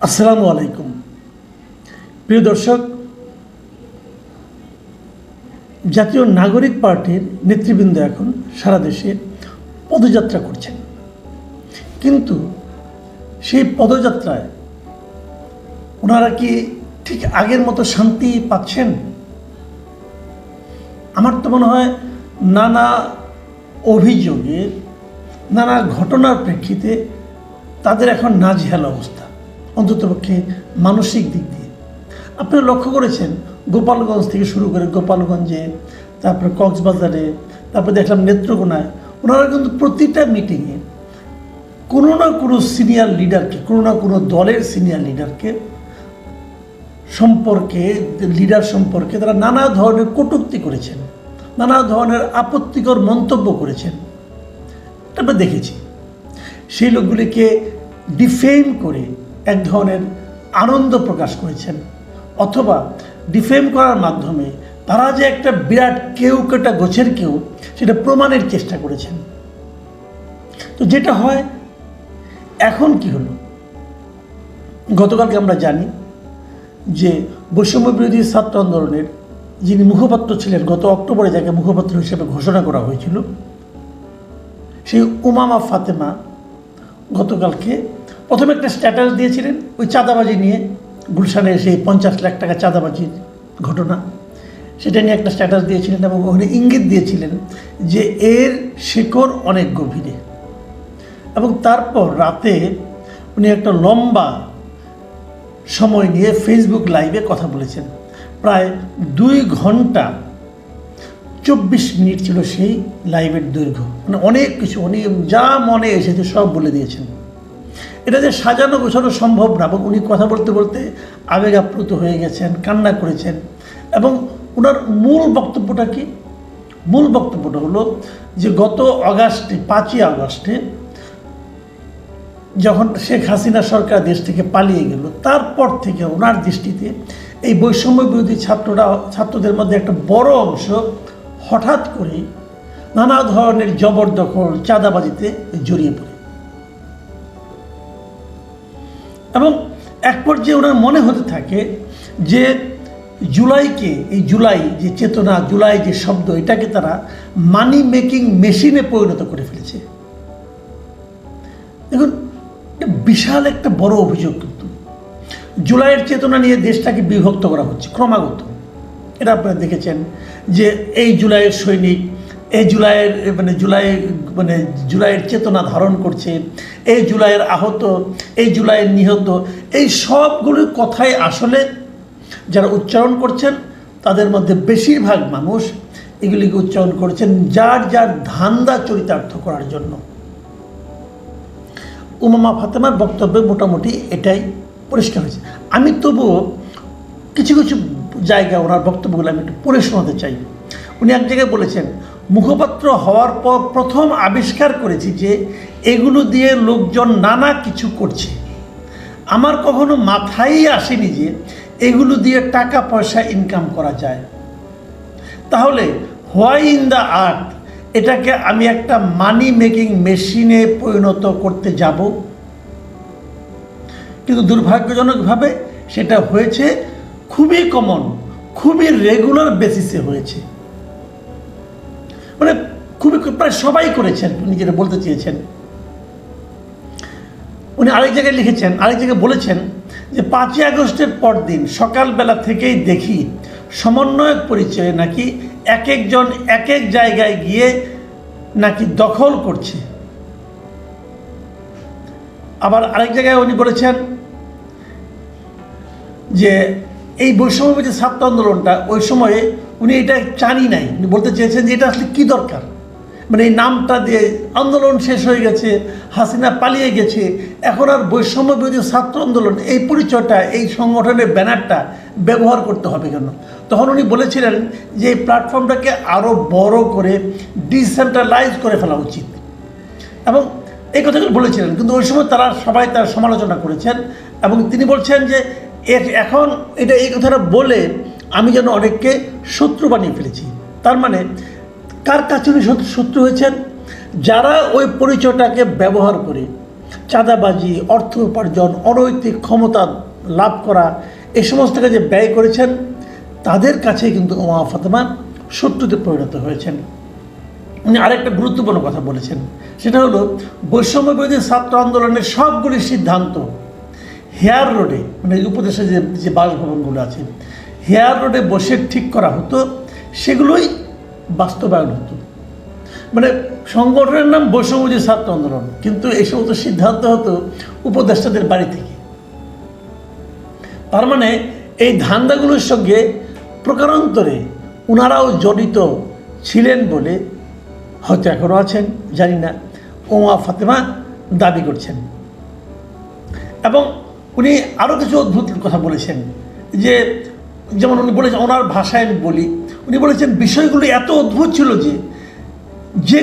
আসসালামু আলাইকুম প্রিয় দর্শক, জাতীয় নাগরিক পার্টির নেতৃবৃন্দ এখন সারা দেশে পদযাত্রা করছেন, কিন্তু সেই পদযাত্রায় ওনারা কি ঠিক আগের মতো শান্তি পাচ্ছেন? আমার তো মনে হয় নানা অভিযোগে, নানা ঘটনার প্রেক্ষিতে তাদের এখন নাজেহাল অবস্থা, অন্ততপক্ষে মানসিক দিক দিয়ে। আপনারা লক্ষ্য করেছেন গোপালগঞ্জ থেকে শুরু করে গোপালগঞ্জে, তারপরে কক্সবাজারে, তারপরে দেখলাম নেত্রকোনায়, ওনারা কিন্তু প্রতিটা মিটিংয়ে কোনো না কোনো সিনিয়র লিডারকে, কোনো না কোনো দলের সিনিয়র লিডার সম্পর্কে তারা নানা ধরনের কটূক্তি করেছেন, নানা ধরনের আপত্তিকর মন্তব্য করেছেন। আমরা দেখেছি সেই লোকগুলিকে ডিফেম করে এক ধরনের আনন্দ প্রকাশ করেছেন, অথবা ডিফেম করার মাধ্যমে তারা যে একটা বিরাট কেউ কেটা গোছের কেউ, সেটা প্রমাণের চেষ্টা করেছেন। তো যেটা হয়, এখন কি হলো, গতকালকে আমরা জানি যে বৈষম্য বিরোধী ছাত্র আন্দোলনের যিনি মুখপাত্র ছিলেন, গত অক্টোবরে যাকে মুখপাত্র হিসেবে ঘোষণা করা হয়েছিল, সেই উমামা ফাতেমা গতকালকে প্রথমে একটা স্ট্যাটাস দিয়েছিলেন ওই চাঁদাবাজি নিয়ে, গুলশানের সেই 50 লাখ টাকা চাঁদাবাজির ঘটনা, সেটা নিয়ে একটা স্ট্যাটাস দিয়েছিলেন এবং ওখানে ইঙ্গিত দিয়েছিলেন যে এর শিকড় অনেক গভীরে। এবং তারপর রাতে উনি একটা লম্বা সময় নিয়ে ফেসবুক লাইভে কথা বলেছেন, প্রায় 2 ঘন্টা 24 মিনিট ছিল সেই লাইভের দৈর্ঘ্য। মানে অনেক কিছু, উনি যা মনে এসেছে সব বলে দিয়েছেন। এটা যে সাজানো গোছানো সম্ভব না, এবং উনি কথা বলতে বলতে আবেগ আপ্লুত হয়ে গেছেন, কান্না করেছেন। এবং ওনার মূল বক্তব্যটা কি? মূল বক্তব্যটা হলো যে গত আগস্টে, 5ই আগস্টে যখন শেখ হাসিনা সরকার দেশ থেকে পালিয়ে গেল, তারপর থেকে ওনার দৃষ্টিতে এই বৈষম্য বিরোধী ছাত্রদের মধ্যে একটা বড় অংশ হঠাৎ করে নানা ধরনের জবরদখল, চাঁদাবাজিতে জড়িয়ে পড়ে। এবং এক পর্যায়ে ওনার মনে হতে থাকে যে জুলাইকে, এই জুলাই যে চেতনা, জুলাই যে শব্দ, এটাকে তারা মানি মেকিং মেশিনে পরিণত করে ফেলেছে। দেখুন, বিশাল একটা বড় অভিযোগ, কিন্তু জুলাইয়ের চেতনা নিয়ে দেশটাকে বিভক্ত করা হচ্ছে ক্রমাগত। এটা আপনারা দেখেছেন যে এই জুলাইয়ের সৈনিক, এই জুলাইয়ের চেতনা ধারণ করছে, এই জুলাইয়ের আহত, এই জুলাইয়ের নিহত, এই সবগুলোর কথাই আসলে যারা উচ্চারণ করছেন তাদের মধ্যে বেশিরভাগ মানুষ এগুলিকে উচ্চারণ করছেন যার যার ধান্দা চরিতার্থ করার জন্য। উমামা ফাতেমার বক্তব্যে মোটামুটি এটাই পরিষ্কার হয়েছে। আমি তবুও কিছু কিছু জায়গায় ওনার বক্তব্যগুলো আমি একটু পড়ে শোনাতে চাই। উনি এক জায়গায় বলেছেন, মুখপাত্র হওয়ার পর প্রথম আবিষ্কার করেছি যে এগুলো দিয়ে লোকজন নানা কিছু করছে। আমার কখনো মাথায় আসেনি যে এগুলো দিয়ে টাকা পয়সা ইনকাম করা যায়। তাহলে হোয়াই ইন দ্য আর্থ এটাকে আমি একটা মানি মেকিং মেশিনে পরিণত করতে যাব? কিন্তু দুর্ভাগ্যজনকভাবে সেটা হয়েছে খুবই কমন, খুবই রেগুলার বেসিসে হয়েছে। মানে খুবই প্রায় সবাই করেছেন, উনি যেটা বলতে চেয়েছেন। উনি আরেক জায়গায় লিখেছেন, আরেক জায়গায় বলেছেন যে 5ই আগস্টের পরদিন সকালবেলা থেকেই দেখি সমন্বয়ক পরিচয়ে নাকি এক একজন এক এক জায়গায় গিয়ে নাকি দখল করছে। আবার আরেক জায়গায় উনি বলেছেন যে এই বৈষম্যবিরোধী ছাত্র আন্দোলনটা ওই সময়ে উনি এটা জানি নাই, উনি বলতে চেয়েছেন যে এটা আসলে কী দরকার। মানে এই নামটা দিয়ে আন্দোলন শেষ হয়ে গেছে, হাসিনা পালিয়ে গেছে, এখন আর বৈষম্য বিরোধী ছাত্র আন্দোলন এই পরিচয়টা, এই সংগঠনের ব্যানারটা ব্যবহার করতে হবে কেন? তখন উনি বলেছিলেন যে এই প্ল্যাটফর্মটাকে আরও বড় করে ডিসেন্ট্রালাইজ করে ফেলা উচিত, এবং এই কথাগুলো বলেছিলেন। কিন্তু ওই সময় সবাই তার সমালোচনা করেছেন, এবং তিনি বলছেন যে এখন এই কথাটা বলে আমি যেন অনেককে শত্রু বানিয়ে ফেলেছি। তার মানে কার কাছে উনি শত্রু হয়েছেন? যারা ওই পরিচয়টাকে ব্যবহার করে চাঁদাবাজি, অর্থ উপার্জন, অনৈতিক ক্ষমতা লাভ করা, এই সমস্ত কাজে ব্যয় করেছেন, তাদের কাছে কিন্তু উমামা ফাতেমা শত্রুতে পরিণত হয়েছেন। উনি আরেকটা গুরুত্বপূর্ণ কথা বলেছেন, সেটা হলো বৈষম্যবিরোধী ছাত্র আন্দোলনের সবগুলি সিদ্ধান্ত হেয়ার রোডে, মানে উপদেশে যে বাসভবনগুলো আছে, হেয়ার রোডে বসে ঠিক করা হতো, সেগুলোই বাস্তবায়ন হতো। মানে সংগঠনের নাম বৈষম্যবিরোধী ছাত্র আন্দোলন, কিন্তু এই সমস্ত সিদ্ধান্ত হতো উপদেষ্টাদের বাড়ি থেকে। তার মানে এই ধান্দাগুলোর সঙ্গে প্রকারান্তরে ওনারাও জড়িত ছিলেন বলে, হয়তো এখনও আছেন জানি না, উমামা ফাতেমা দাবি করছেন। এবং উনি আরও কিছু অদ্ভুত কথা বলেছেন, যে যেমন উনি বলেছেন, ওনার ভাষায় আমি বলি, উনি বলেছেন বিষয়গুলো এত অদ্ভুত ছিল যে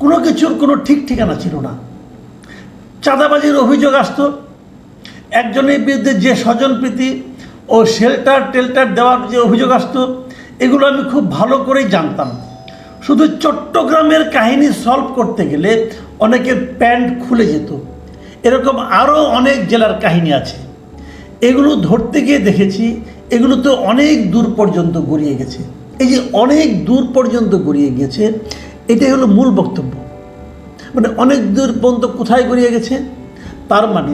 কোনো কিছুর কোনো ঠিক ঠিকানা ছিল না। চাঁদাবাজির অভিযোগ আসতো, একজনের বিরুদ্ধে যে স্বজনপ্রীতি ও টেল্টার দেওয়ার যে অভিযোগ আসতো, এগুলো আমি খুব ভালো করেই জানতাম। শুধু চট্টগ্রামের কাহিনী সলভ করতে গেলে অনেকের প্যান্ট খুলে যেত। এরকম আরও অনেক জেলার কাহিনী আছে, এগুলো ধরতে গিয়ে দেখেছি এগুলো তো অনেক দূর পর্যন্ত গড়িয়ে গেছে। এই যে অনেক দূর পর্যন্ত গড়িয়ে গেছে, এটাই হলো মূল বক্তব্য। মানে অনেক দূর পর্যন্ত কোথায় গড়িয়ে গেছে, তার মানে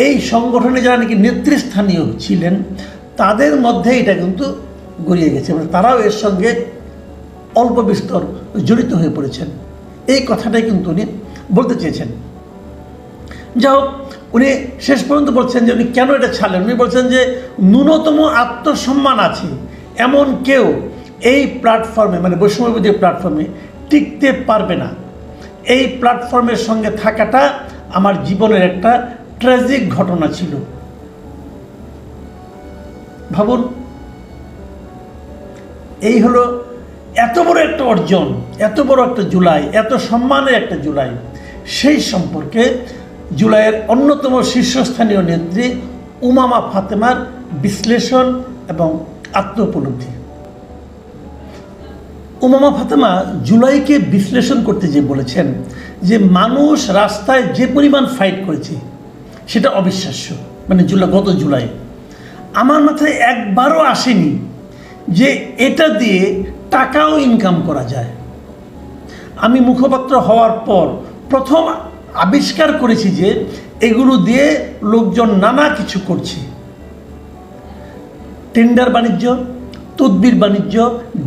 এই সংগঠনে যারা নাকি নেতৃস্থানীয় ছিলেন তাদের মধ্যে এটা কিন্তু গড়িয়ে গেছে, মানে তারাও এর সঙ্গে অল্প বিস্তর জড়িত হয়ে পড়েছেন। এই কথাটাই কিন্তু উনি বলতে চেয়েছেন। যা হোক, উনি শেষ পর্যন্ত বলছেন যে উনি কেন এটা ছাড়লেন। উনি বলছেন যে ন্যূনতম আত্মসম্মান আছে এমন কেউ এই প্ল্যাটফর্মে, মানে বৈষম্যবিরোধী প্ল্যাটফর্মে টিকতে পারবে না। এই প্ল্যাটফর্মের সঙ্গে থাকাটা আমার জীবনের একটা ট্র্যাজিক ঘটনা ছিল। ভাবুন, এই হলো এত বড় একটা অর্জন, এত বড় একটা জুলাই, এত সম্মানের একটা জুলাই, সেই সম্পর্কে জুলাইয়ের অন্যতম শীর্ষস্থানীয় নেত্রী উমামা ফাতেমার বিশ্লেষণ এবং আত্ম-উপলব্ধি। উমামা ফাতেমা জুলাইকে বিশ্লেষণ করতে যে বলেছেন যে মানুষ রাস্তায় যে পরিমাণ ফাইট করেছে সেটা অবিশ্বাস্য। মানে গত জুলাই আমার মাথায় একবারও আসেনি যে এটা দিয়ে টাকাও ইনকাম করা যায়। আমি মুখপাত্র হওয়ার পর প্রথম আবিষ্কার করেছি যে এগুলো দিয়ে লোকজন নানা কিছু করছে। টেন্ডার বাণিজ্য, তদবির বাণিজ্য,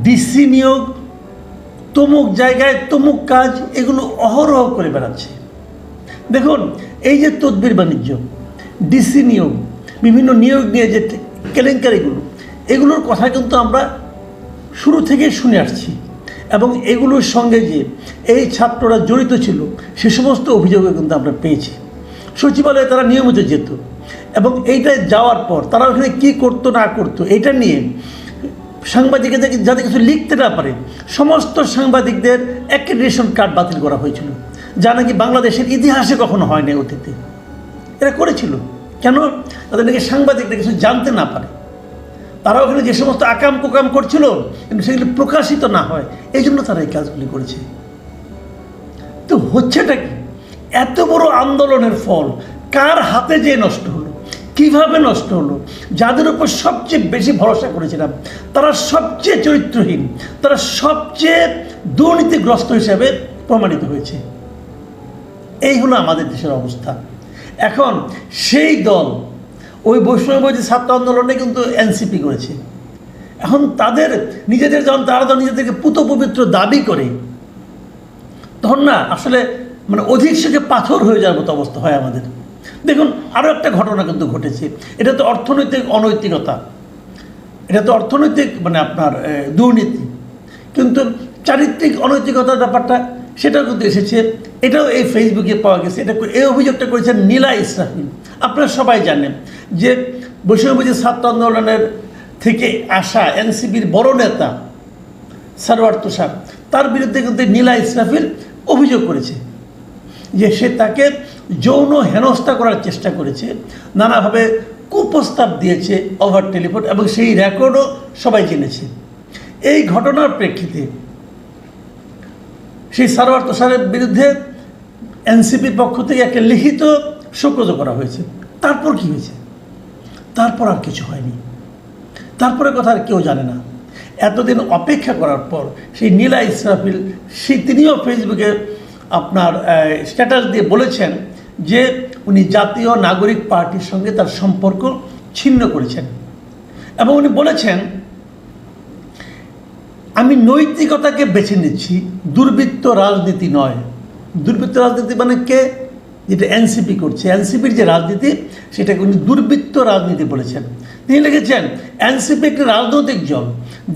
ডিসি নিয়োগ, তমুক জায়গায় তমুক কাজ, এগুলো অহরহ করে বেড়াচ্ছে। দেখুন, এই যে তদবির বাণিজ্য, ডিসি নিয়োগ, বিভিন্ন নিয়োগ নিয়ে যে কেলেঙ্কারিগুলো, এগুলোর কথা কিন্তু আমরা শুরু থেকে শুনে আসছি। এবং এগুলোর সঙ্গে যে এই ছাত্ররা জড়িত ছিল সে সমস্ত অভিযোগও কিন্তু আমরা পেয়েছি। সচিবালয়ে তারা নিয়মিত যেত, এবং এইটায় যাওয়ার পর তারা ওখানে কী করতো না করতো এটা নিয়ে সাংবাদিকদের যাতে কিছু লিখতে না পারে সমস্ত সাংবাদিকদের অ্যাক্রেডিটেশন কার্ড বাতিল করা হয়েছিল, যা নাকি বাংলাদেশের ইতিহাসে কখনো হয় না অতীতে। এরা করেছিল কেন? তাদের নাকি সাংবাদিকরা কিছু জানতে না পারে। তারা ওখানে যে সমস্ত আকাম কুকাম করছিল কিন্তু সেগুলি প্রকাশিত না হয়, এই জন্য তারা এই কাজগুলি করেছে। তো হচ্ছেটা কি? এত বড় আন্দোলনের ফল কার হাতে যে নষ্ট হলো, কিভাবে নষ্ট হলো? যাদের উপর সবচেয়ে বেশি ভরসা করেছিলাম তারা সবচেয়ে চরিত্রহীন, তারা সবচেয়ে দুর্নীতিগ্রস্ত হিসাবে প্রমাণিত হয়েছে। এই হলো আমাদের দেশের অবস্থা। এখন সেই দল ওই বৈষম্যবিরোধী ছাত্র আন্দোলনে কিন্তু এনসিপি করেছে। এখন তাদের নিজেদের যখন তারা নিজেদেরকে পুত পবিত্র দাবি করে, তখন না আসলে মানে অধিক থেকে পাথর হয়ে যাওয়ার মতো অবস্থা হয় আমাদের। দেখুন, আরও একটা ঘটনা কিন্তু ঘটেছে। এটা তো অর্থনৈতিক অনৈতিকতা, এটা তো অর্থনৈতিক মানে আপনার দুর্নীতি, কিন্তু চারিত্রিক অনৈতিকতার ব্যাপারটা সেটাও কিন্তু এসেছে। এটাও এই ফেসবুকে পাওয়া গেছে। এই অভিযোগটা করেছেন নীলা ইসরাফিল। আপনারা সবাই জানেন যে বৈষম্যবিরোধী ছাত্র আন্দোলনের থেকে আসা এনসিপির বড় নেতা সারওয়ার তুষার, তার বিরুদ্ধে কিন্তু নীলা ইসরাফিল অভিযোগ করেছে যে সে তাকে যৌন হেনস্থা করার চেষ্টা করেছে, নানাভাবে কুপ্রস্তাব দিয়েছে ওভার টেলিফোন, এবং সেই রেকর্ডও সবাই জেনেছে। এই ঘটনার প্রেক্ষিতে সেই সারওয়ার তুষারের বিরুদ্ধে এনসিপির পক্ষ থেকে একটা লিখিত শোকজ করা হয়েছে। তারপর কি হয়েছে? তারপর আর কিছু হয়নি। তারপরে কথা আর কেউ জানে না। এতদিন অপেক্ষা করার পর সেই নীলা ইসরাফিল তিনিও ফেসবুকে আপনার স্ট্যাটাস দিয়ে বলেছেন যে উনি জাতীয় নাগরিক পার্টির সঙ্গে তার সম্পর্ক ছিন্ন করেছেন এবং উনি বলেছেন আমি নৈতিকতাকে বেছে নিচ্ছি, দুর্বৃত্ত রাজনীতি নয়। দুর্বৃত্ত রাজনীতি মানে কে? যেটা এনসিপি করছে, এনসিপির যে রাজনীতি সেটাকে উনি দুর্বৃত্ত রাজনীতি বলেছেন। তিনি লিখেছেন এনসিপি একটি রাজনৈতিক দল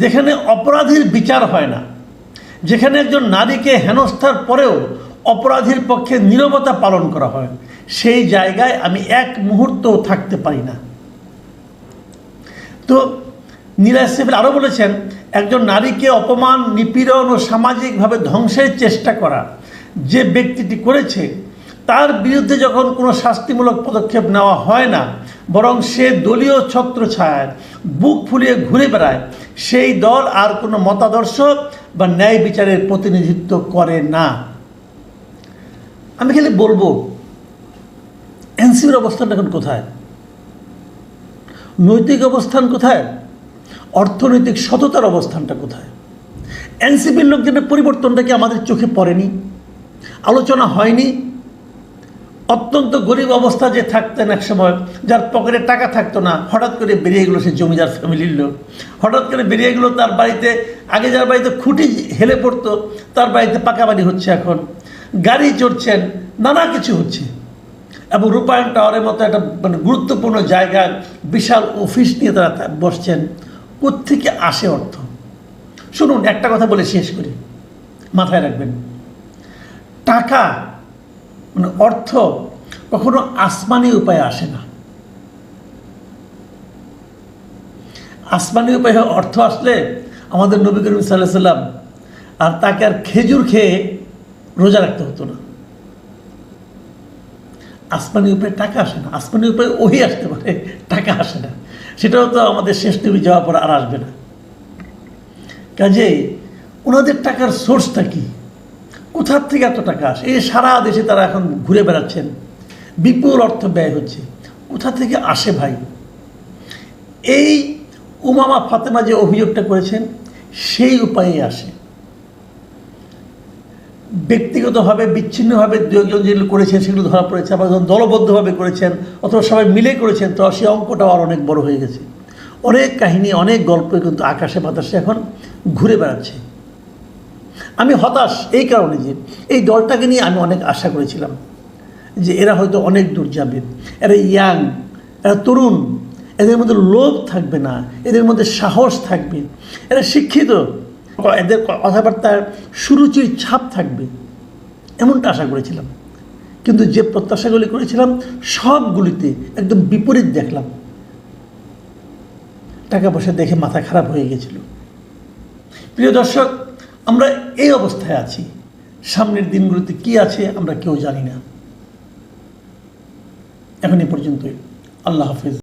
যেখানে অপরাধীর বিচার হয় না, যেখানে একজন নারীকে হেনস্থার পরেও অপরাধীর পক্ষে নীরবতা পালন করা হয়, সেই জায়গায় আমি এক মুহূর্তও থাকতে পারি না। তো নীলা ইসরাফিল আরও বলেছেন একজন নারীকে অপমান, নিপীড়ন ও সামাজিকভাবে ধ্বংসের চেষ্টা করা যে ব্যক্তিটি করেছে তার বিরুদ্ধে যখন কোনো শাস্তিমূলক পদক্ষেপ নেওয়া হয় না, বরং সে দলীয় ছত্রছায়ায় বুক ফুলিয়ে ঘুরে বেড়ায়, সেই দল আর কোনো মতাদর্শ বা ন্যায় বিচারের প্রতিনিধিত্ব করে না। আমি খালি বলবো এনসিপির অবস্থানটা এখন কোথায়? নৈতিক অবস্থান কোথায়? অর্থনৈতিক সততার অবস্থানটা কোথায়? এনসিপির লোকজনের পরিবর্তনটা কি আমাদের চোখে পড়েনি? আলোচনা হয়নি? অত্যন্ত গরিব অবস্থা যে থাকতেন একসময়, যার পকেটে টাকা থাকতো না, হঠাৎ করে বেরিয়ে গেলো সে জমিদার ফ্যামিলির লোক। হঠাৎ করে বেরিয়ে গেলো তার বাড়িতে, আগে যার বাড়িতে খুঁটি হেলে পড়তো তার বাড়িতে পাকা বাড়ি হচ্ছে, এখন গাড়ি চড়ছেন, নানা কিছু হচ্ছে। এবং রূপায়ণ টাওয়ারের মতো একটা মানে গুরুত্বপূর্ণ জায়গায় বিশাল অফিস নিয়ে তারা বসছেন। কোত্থেকে আসে অর্থ? শুনুন, একটা কথা বলে শেষ করি, মাথায় রাখবেন। টাকা মানে অর্থ কখনো আসমানি উপায়ে আসে না। আসমানি উপায়ে অর্থ আসলে আমাদের নবী করিম সাল্লাল্লাহু আলাইহি ওয়াসাল্লাম আর তাকে আর খেজুর খেয়ে রোজা রাখতে হতো না। আসমানি উপায়ে টাকা আসে না, আসমানি উপায়ে ওহি আসতে পারে, টাকা আসে না। সেটাও তো আমাদের শেষ নবী যাওয়ার পর আর আসবে না। কাজেই ওনাদের টাকার সোর্সটা কি? কোথার থেকে এত টাকা আসে? এই সারা দেশে তারা এখন ঘুরে বেড়াচ্ছেন, বিপুল অর্থ ব্যয় হচ্ছে। কোথা থেকে আসে ভাই? এই উমামা ফাতেমা যে অভিযোগটা করেছেন সেই উপায়ে আসে। ব্যক্তিগতভাবে বিচ্ছিন্নভাবে দু একজন যেগুলো করেছেন সেগুলো ধরা পড়েছে, আবার যখন দলবদ্ধভাবে করেছেন অথবা সবাই মিলে করেছেন তো সেই অঙ্কটাও আর অনেক বড় হয়ে গেছে। অনেক কাহিনী, অনেক গল্প কিন্তু আকাশে বাতাসে এখন ঘুরে বেড়াচ্ছে। আমি হতাশ এই কারণে যে এই দলটাকে নিয়ে আমি অনেক আশা করেছিলাম যে এরা হয়তো অনেক দূর যাবে, এরা ইয়াং, এরা তরুণ, এদের মধ্যে লোভ থাকবে না, এদের মধ্যে সাহস থাকবে, এরা শিক্ষিত, এদের কথাবার্তার সুরুচির ছাপ থাকবে, এমনটা আশা করেছিলাম। কিন্তু যে প্রত্যাশাগুলি করেছিলাম সবগুলিতে একদম বিপরীত দেখলাম। টাকা পয়সা দেখে মাথা খারাপ হয়ে গেছিল। প্রিয় দর্শক, আমরা এই অবস্থায় আছি। সামনের দিনগুলোতে কি আছে আমরা কেউ জানি না। এখন এই পর্যন্তই। আল্লাহ হাফেজ।